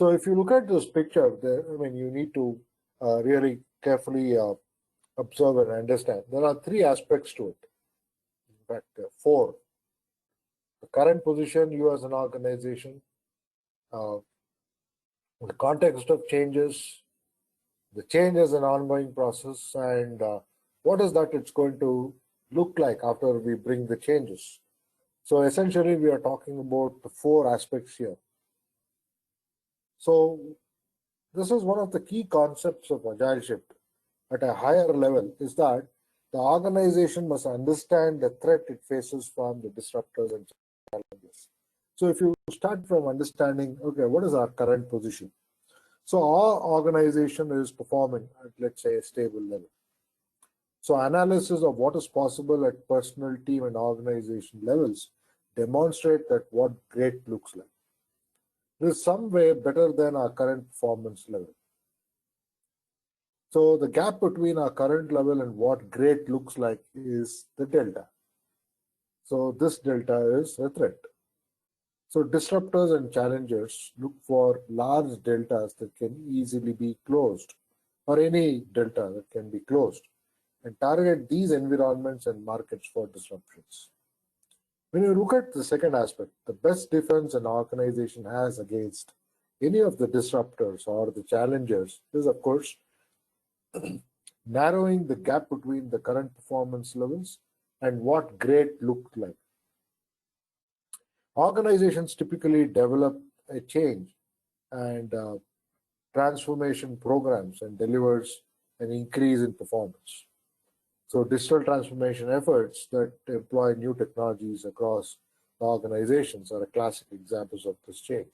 So if you look at this picture, you need to really carefully observe and understand. There are three aspects to it. In fact, four. The current position, you as an organization, the context of changes, the change as an ongoing process, and what is that it's going to look like after we bring the changes. So essentially, we are talking about the four aspects here. So this is one of the key concepts of AgileSHIFT at a higher level, is that the organization must understand the threat it faces from the disruptors and challenges. So if you start from understanding, okay, what is our current position? So our organization is performing at, let's say, a stable level. So analysis of what is possible at personal, team, and organization levels demonstrate that what great looks like. It is some way better than our current performance level. So the gap between our current level and what great looks like is the delta. So this delta is a threat. So disruptors and challengers look for large deltas that can easily be closed, or any delta that can be closed, and target these environments and markets for disruptions. When you look at the second aspect, the best defense an organization has against any of the disruptors or the challengers is, of course, narrowing the gap between the current performance levels and what great looked like. Organizations typically develop a change and transformation programs and delivers an increase in performance. So digital transformation efforts that employ new technologies across the organizations are a classic examples of this change.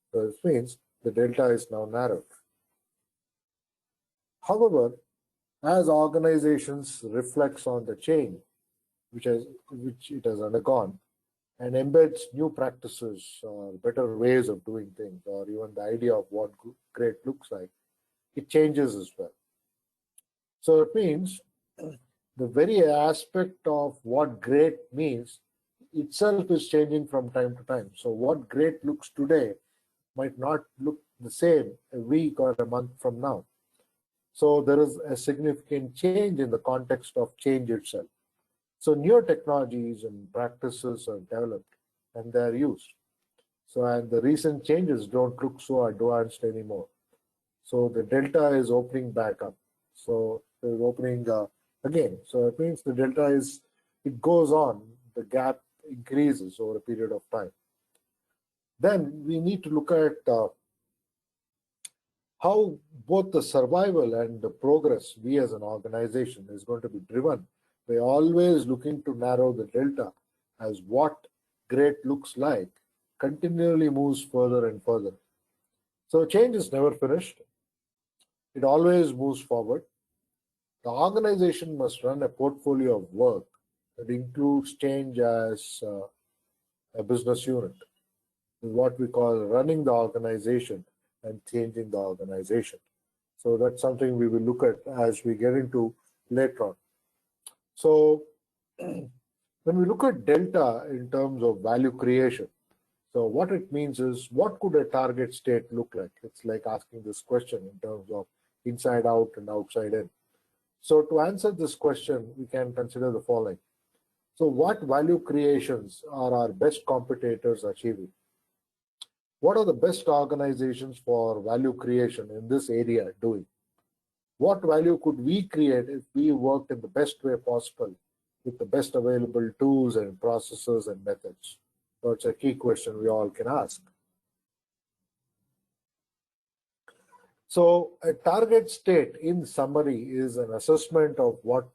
So this means the delta is now narrowed. However, as organizations reflects on the change which it has undergone and embeds new practices or better ways of doing things, or even the idea of what great looks like, it changes as well. So it means the very aspect of what great means itself is changing from time to time. So what great looks today might not look the same a week or a month from now. So there is a significant change in the context of change itself. So newer technologies and practices are developed and they're used. So, and the recent changes don't look so advanced anymore. So the delta is opening back up. So it's opening again. So it means the delta it goes on, the gap increases over a period of time. Then we need to look at how both the survival and the progress we as an organization is going to be driven by always looking to narrow the delta as what great looks like continually moves further and further. So change is never finished. It always moves forward. The organization must run a portfolio of work that includes change as a business unit. This is what we call running the organization and changing the organization. So that's something we will look at as we get into later on. So when we look at delta in terms of value creation, so what it means is, what could a target state look like? It's like asking this question in terms of inside out and outside in. So to answer this question, we can consider the following. So what value creations are our best competitors achieving? What are the best organizations for value creation in this area doing? What value could we create if we worked in the best way possible with the best available tools and processes and methods? So it's a key question we all can ask. So a target state, in summary, is an assessment of what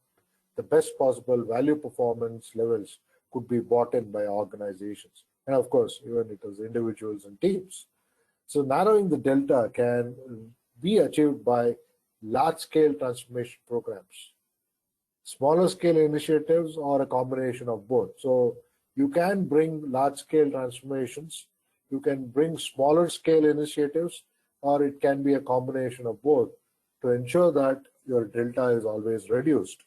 the best possible value performance levels could be brought in by organizations. And of course, even it is individuals and teams. So narrowing the delta can be achieved by large-scale transformation programs, smaller scale initiatives, or a combination of both. So you can bring large-scale transformations, you can bring smaller scale initiatives, or it can be a combination of both to ensure that your delta is always reduced.